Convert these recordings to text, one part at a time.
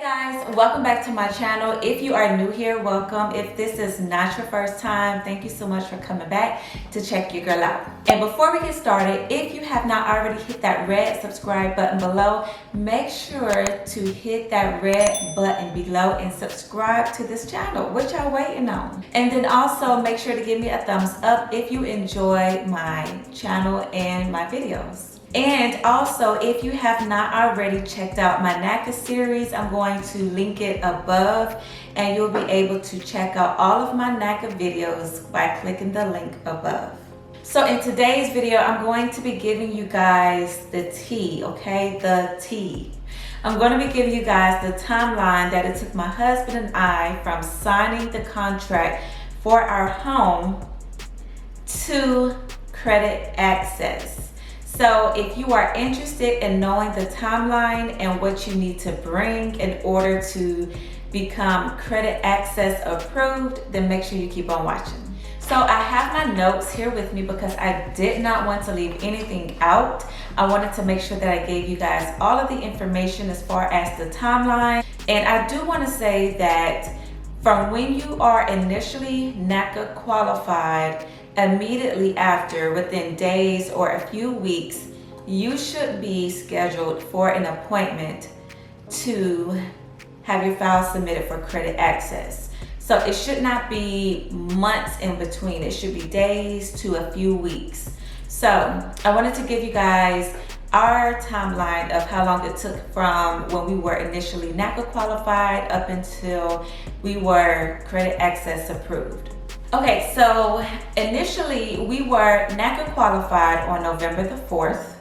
Guys, welcome back to my channel. If you are new here, welcome. If this is not your first time, thank you so much for coming back to check your girl out. And before we get started, if you have not already hit that red subscribe button below, make sure to hit that red button below and subscribe to this channel. What y'all waiting on? And then also make sure to give me a thumbs up if you enjoy my channel and my videos. And also, if you have not already checked out my Naca series, I'm going to link it above and you'll be able to check out all of my Naca videos by clicking the link above. So in today's video, I'm going to be giving you guys the tea, okay? The tea. I'm going to be giving you guys the timeline that it took my husband and I from signing the contract for our home to credit access. So if you are interested in knowing the timeline and what you need to bring in order to become credit access approved, then make sure you keep on watching. So I have my notes here with me because I did not want to leave anything out. I wanted to make sure that I gave you guys all of the information as far as the timeline. And I do want to say that from when you are initially Naca qualified, immediately after, within days or a few weeks, you should be scheduled for an appointment to have your file submitted for credit access. So it should not be months in between. It should be days to a few weeks. So I wanted to give you guys our timeline of how long it took from when we were initially Naca qualified up until we were credit access approved. Okay, so initially we were Naca qualified on November the 4th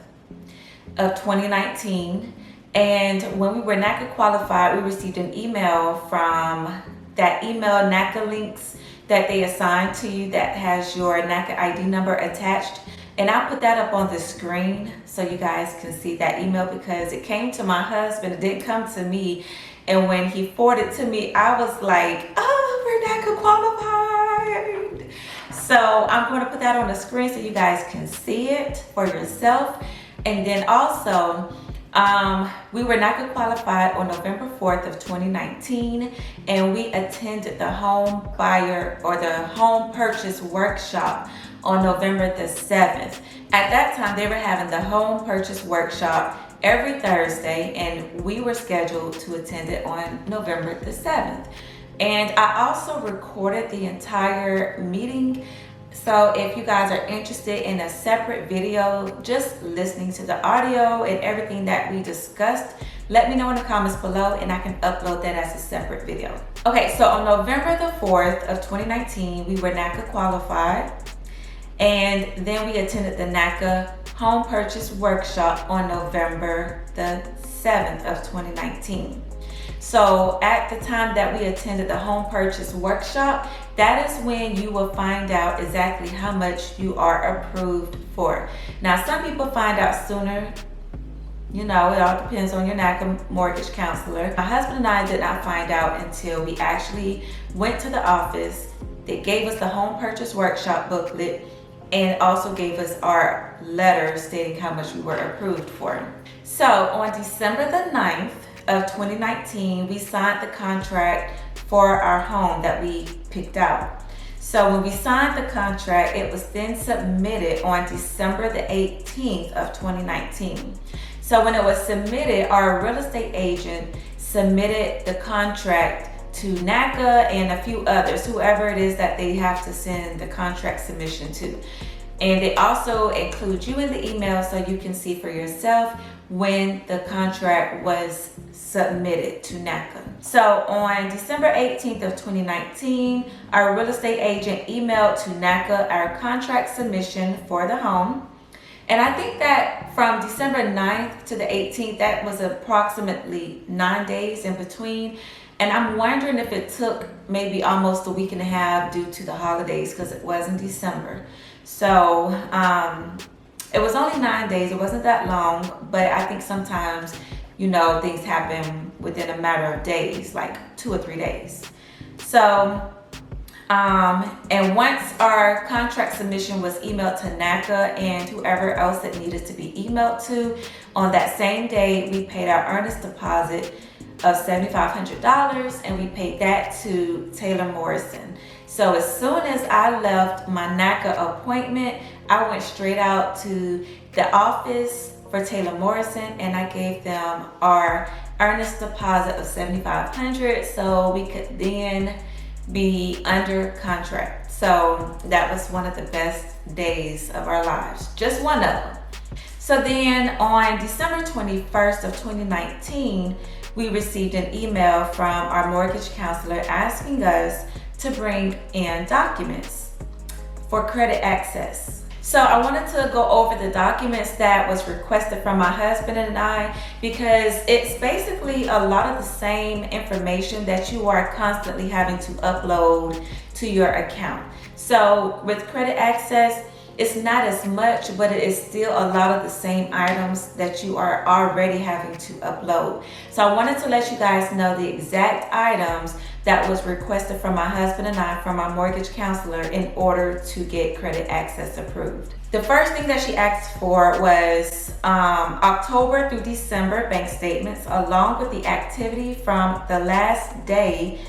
of 2019. And when we were Naca qualified, we received an email from that email Naca links that they assign to you that has your Naca ID number attached. And I'll put that up on the screen so you guys can see that email because it came to my husband, it didn't come to me. And when he forwarded it to me, I was like, oh, we're Naca qualified. So I'm going to put that on the screen so you guys can see it for yourself. And then also, we were Naca qualified on November 4th of 2019, and we attended the home buyer or the home purchase workshop on November the 7th. At that time, they were having the home purchase workshop every Thursday, and we were scheduled to attend it on November the 7th. And I also recorded the entire meeting. So if you guys are interested in a separate video, just listening to the audio and everything that we discussed, let me know in the comments below and I can upload that as a separate video. Okay, so on November the 4th of 2019, we were Naca qualified. And then we attended the Naca home purchase workshop on November the 7th of 2019. So at the time that we attended the home purchase workshop, that is when you will find out exactly how much you are approved for. Now, some people find out sooner. You know, it all depends on your Naca mortgage counselor. My husband and I did not find out until we actually went to the office. They gave us the home purchase workshop booklet and also gave us our letter stating how much we were approved for. So on December the 9th of 2019, we signed the contract for our home that we picked out. So when we signed the contract, it was then submitted on December the 18th of 2019. So when it was submitted, our real estate agent submitted the contract to Naca and a few others, whoever it is that they have to send the contract submission to. And they also include you in the email so you can see for yourself when the contract was submitted to Naca. So on December 18th of 2019, our real estate agent emailed to Naca our contract submission for the home. And I think that from December 9th to the 18th, that was approximately 9 days in between. And I'm wondering if it took maybe almost a week and a half due to the holidays because it was in December. So it was only 9 days. It wasn't that long, but I think sometimes, you know, things happen within a matter of days, like 2 or 3 days. So, and once our contract submission was emailed to Naca and whoever else it needed to be emailed to, on that same day, we paid our earnest deposit of $7,500, and we paid that to Taylor Morrison. So as soon as I left my Naca appointment, I went straight out to the office for Taylor Morrison, and I gave them our earnest deposit of $7,500 so we could then be under contract. So that was one of the best days of our lives, just one of them. So then on December 21st of 2019, we received an email from our mortgage counselor asking us to bring in documents for credit access. So I wanted to go over the documents that was requested from my husband and I, because it's basically a lot of the same information that you are constantly having to upload to your account. So with credit access, it's not as much, but it is still a lot of the same items that you are already having to upload. So I wanted to let you guys know the exact items that was requested from my husband and I from our mortgage counselor in order to get credit access approved. The first thing that she asked for was October through December bank statements, along with the activity from the last day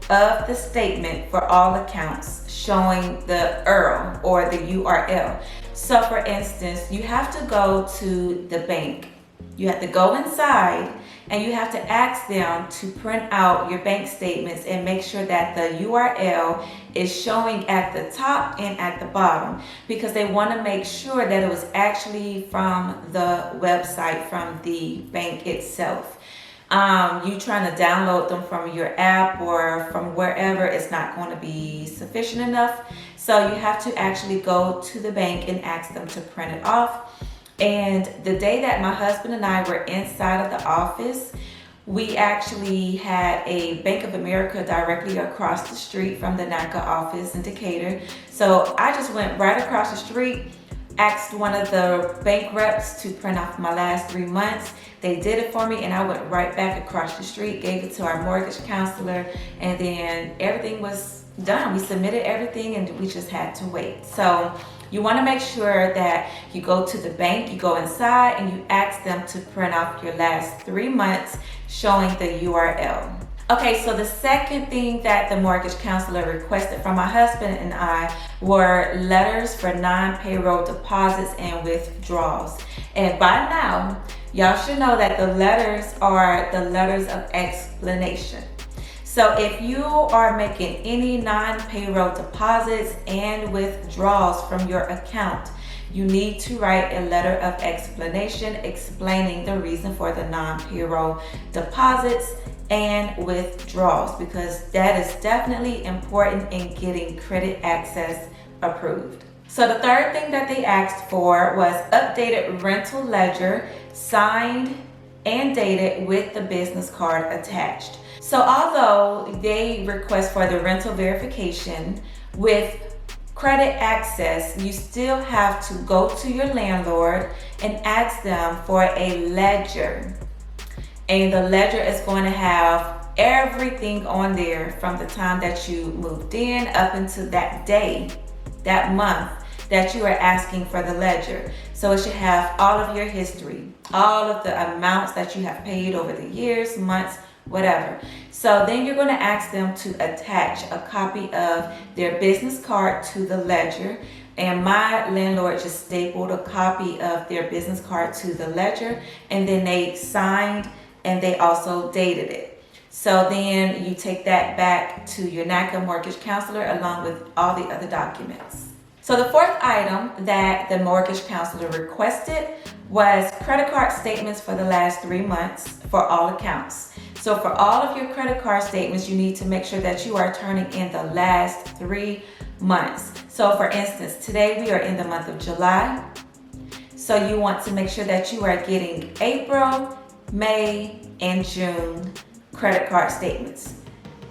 of the statement for all accounts, showing the URL or the URL. So for instance, you have to go to the bank. You have to go inside and you have to ask them to print out your bank statements and make sure that the URL is showing at the top and at the bottom, because they want to make sure that it was actually from the website, from the bank itself. You trying to download them from your app or from wherever, it's not going to be sufficient enough. So you have to actually go to the bank and ask them to print it off. And the day that my husband and I were inside of the office, we actually had a Bank of America directly across the street from the Naca office in Decatur. So I just went right across the street, asked one of the bank reps to print off my last 3 months. They did it for me, and I went right back across the street, gave it to our mortgage counselor, and then everything was done. We submitted everything and we just had to wait. So you want to make sure that you go to the bank, you go inside, and you ask them to print off your last 3 months showing the URL. Okay, so the second thing that the mortgage counselor requested from my husband and I were letters for non-payroll deposits and withdrawals. And by now, y'all should know that the letters are the letters of explanation. So if you are making any non-payroll deposits and withdrawals from your account, you need to write a letter of explanation explaining the reason for the non-payroll deposits and withdrawals, because that is definitely important in getting credit access approved. So the third thing that they asked for was updated rental ledger, signed and dated with the business card attached. So although they request for the rental verification with credit access, you still have to go to your landlord and ask them for a ledger. And the ledger is going to have everything on there from the time that you moved in up until that day, that month that you are asking for the ledger. So it should have all of your history, all of the amounts that you have paid over the years, months, whatever. So then you're going to ask them to attach a copy of their business card to the ledger. And my landlord just stapled a copy of their business card to the ledger, and then they signed and they also dated it. So then you take that back to your Naca mortgage counselor along with all the other documents. So the fourth item that the mortgage counselor requested was credit card statements for the last 3 months for all accounts. So for all of your credit card statements, you need to make sure that you are turning in the last 3 months. So for instance, today we are in the month of July. So you want to make sure that you are getting April, May, and June credit card statements.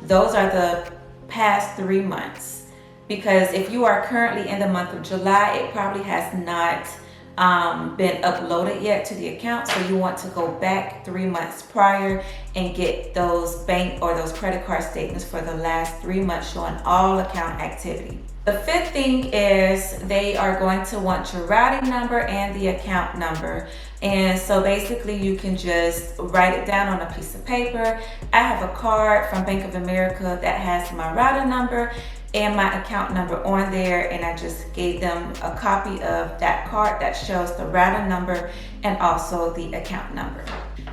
Those are the past 3 months. Because if you are currently in the month of July, it probably has not been uploaded yet to the account. So you want to go back 3 months prior and get those bank or those credit card statements for the last 3 months showing all account activity. The fifth thing is they are going to want your routing number and the account number. And so basically you can just write it down on a piece of paper. I have a card from Bank of America that has my routing number and my account number on there, and I just gave them a copy of that card that shows the routing number and also the account number.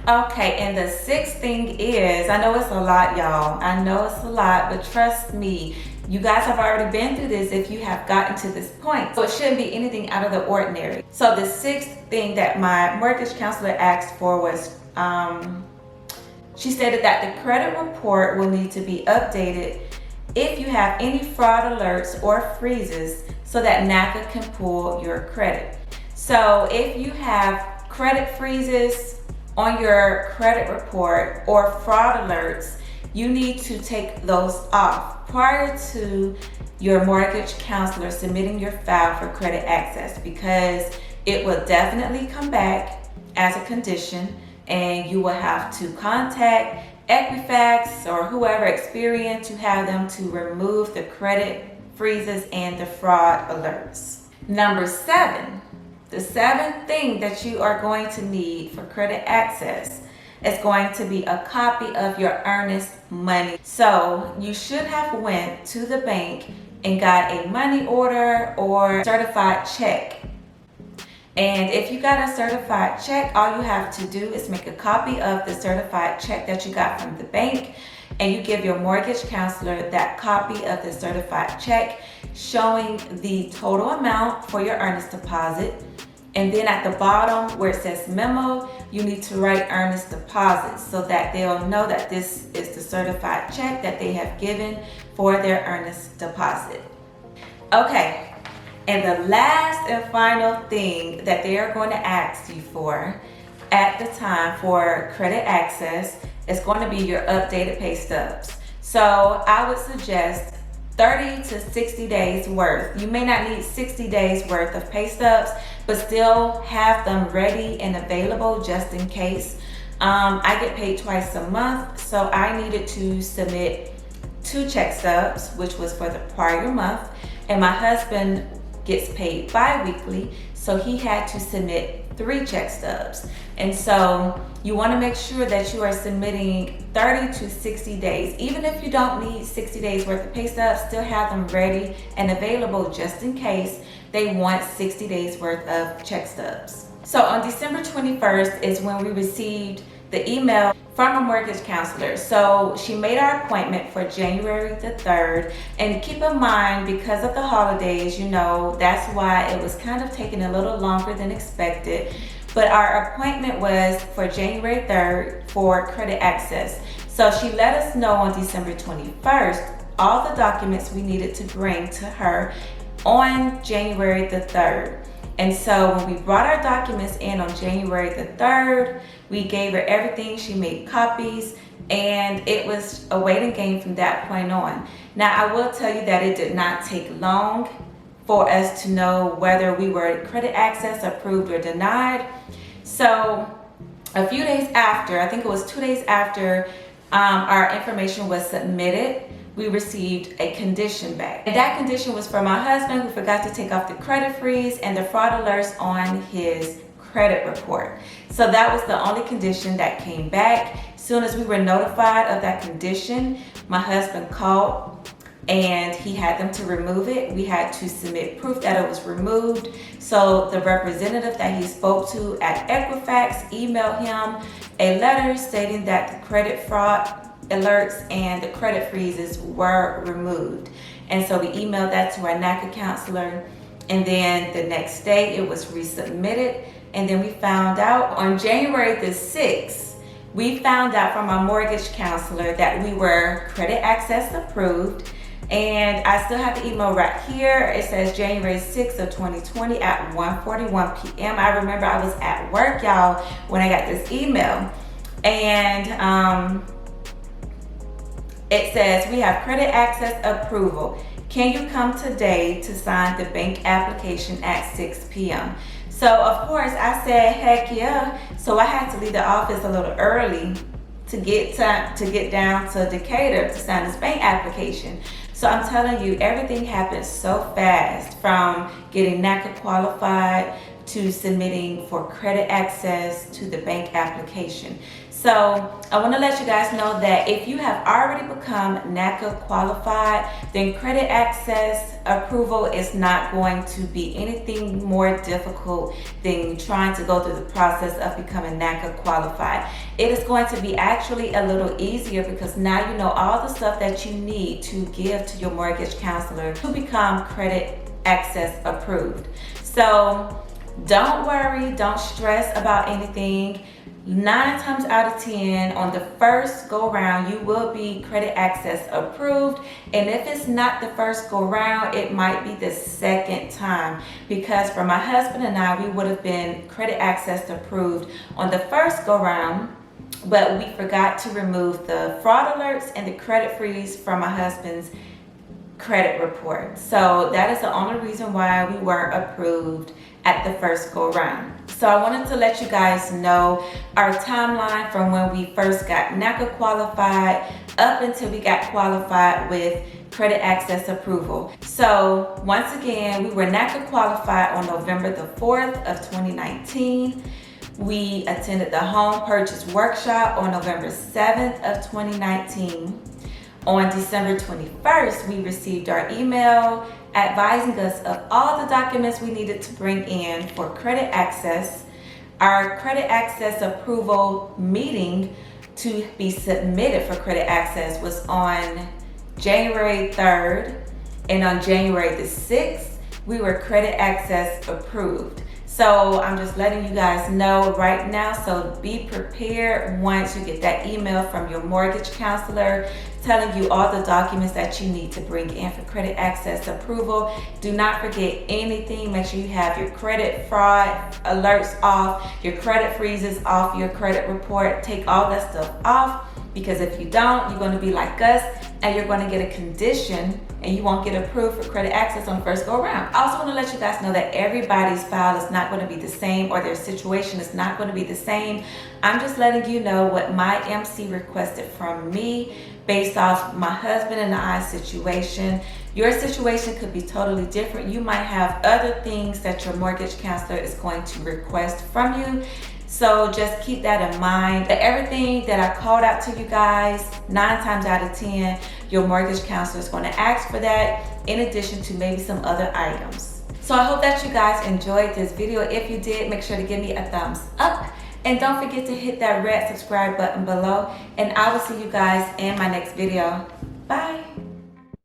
Okay, and the sixth thing is, I know it's a lot, y'all. I know it's a lot, but trust me, you guys have already been through this if you have gotten to this point. So it shouldn't be anything out of the ordinary. So the sixth thing that my mortgage counselor asked for was, she stated that the credit report will need to be updated if you have any fraud alerts or freezes so that Naca can pull your credit. So if you have credit freezes on your credit report or fraud alerts, you need to take those off prior to your mortgage counselor submitting your file for credit access, because it will definitely come back as a condition and you will have to contact Equifax or whoever Experian to have them to remove the credit freezes and the fraud alerts. Number 7, the seventh thing that you are going to need for credit access is going to be a copy of your earnest money. So you should have went to the bank and got a money order or certified check. And if you got a certified check, all you have to do is make a copy of the certified check that you got from the bank, and you give your mortgage counselor that copy of the certified check showing the total amount for your earnest deposit. And then at the bottom where it says memo, you need to write earnest deposit so that they'll know that this is the certified check that they have given for their earnest deposit. Okay. And the last and final thing that they are going to ask you for at the time for credit access is going to be your updated pay stubs. So I would suggest 30 to 60 days worth. You may not need 60 days worth of pay stubs, but still have them ready and available just in case. I get paid twice a month, so I needed to submit 2 check stubs, which was for the prior month, and my husband gets paid bi-weekly, so he had to submit 3 check stubs. And so you want to make sure that you are submitting 30 to 60 days. Even if you don't need 60 days worth of pay stubs, still have them ready and available just in case they want 60 days worth of check stubs. So on December 21st is when we received the email from a mortgage counselor. So she made our appointment for January the 3rd. And keep in mind, because of the holidays, you know, that's why it was kind of taking a little longer than expected. But our appointment was for January 3rd for credit access. So she let us know on December 21st all the documents we needed to bring to her on January the 3rd. And so when we brought our documents in on January the 3rd, we gave her everything. She made copies, and it was a waiting game from that point on. Now, I will tell you that it did not take long for us to know whether we were credit access approved or denied. So a few days after, I think it was 2 days after our information was submitted, we received a condition back. And that condition was for my husband, who forgot to take off the credit freeze and the fraud alerts on his credit report. So that was the only condition that came back. As soon as we were notified of that condition, my husband called and he had them to remove it. We had to submit proof that it was removed. So the representative that he spoke to at Equifax emailed him a letter stating that the credit fraud alerts and the credit freezes were removed. And so we emailed that to our Naca counselor, and then the next day it was resubmitted. And then we found out on January the 6th, we found out from our mortgage counselor that we were credit access approved. And I still have the email right here. It says January 6th of 2020 at 1:41 p.m. I remember I was at work, y'all, when I got this email. And it says, we have credit access approval. Can you come today to sign the bank application at 6 p.m.? So of course I said, heck yeah. So I had to leave the office a little early to get down to Decatur to sign this bank application. So I'm telling you, everything happened so fast, from getting Naca qualified to submitting for credit access to the bank application. So I want to let you guys know that if you have already become Naca qualified, then credit access approval is not going to be anything more difficult than trying to go through the process of becoming Naca qualified. It is going to be actually a little easier because now you know all the stuff that you need to give to your mortgage counselor to become credit access approved. So don't worry, don't stress about anything. 9 times out of 10 on the first go round, you will be credit access approved. And if it's not the first go round, it might be the second time, because for my husband and I, we would have been credit access approved on the first go round, but we forgot to remove the fraud alerts and the credit freeze from my husband's credit report. So that is the only reason why we weren't approved at the first go round. So I wanted to let you guys know our timeline from when we first got Naca qualified up until we got qualified with credit access approval. So once again, we were Naca qualified on November the 4th of 2019. We attended the home purchase workshop on November 7th of 2019. On December 21st, we received our email advising us of all the documents we needed to bring in for credit access. Our credit access approval meeting to be submitted for credit access was on January 3rd, and on January the 6th, we were credit access approved. So I'm just letting you guys know right now, so be prepared once you get that email from your mortgage counselor telling you all the documents that you need to bring in for credit access approval. Do not forget anything. Make sure you have your credit fraud alerts off, your credit freezes off, your credit report. Take all that stuff off, because if you don't, you're going to be like us and you're going to get a condition and you won't get approved for credit access on the first go around. I also want to let you guys know that everybody's file is not going to be the same, or their situation is not going to be the same. I'm just letting you know what my MC requested from me based off my husband and I's situation. Your situation could be totally different. You might have other things that your mortgage counselor is going to request from you. So just keep that in mind, that everything that I called out to you guys, 9 times out of 10, your mortgage counselor is going to ask for that, in addition to maybe some other items. So I hope that you guys enjoyed this video. If you did, make sure to give me a thumbs up. And don't forget to hit that red subscribe button below. And I will see you guys in my next video. Bye.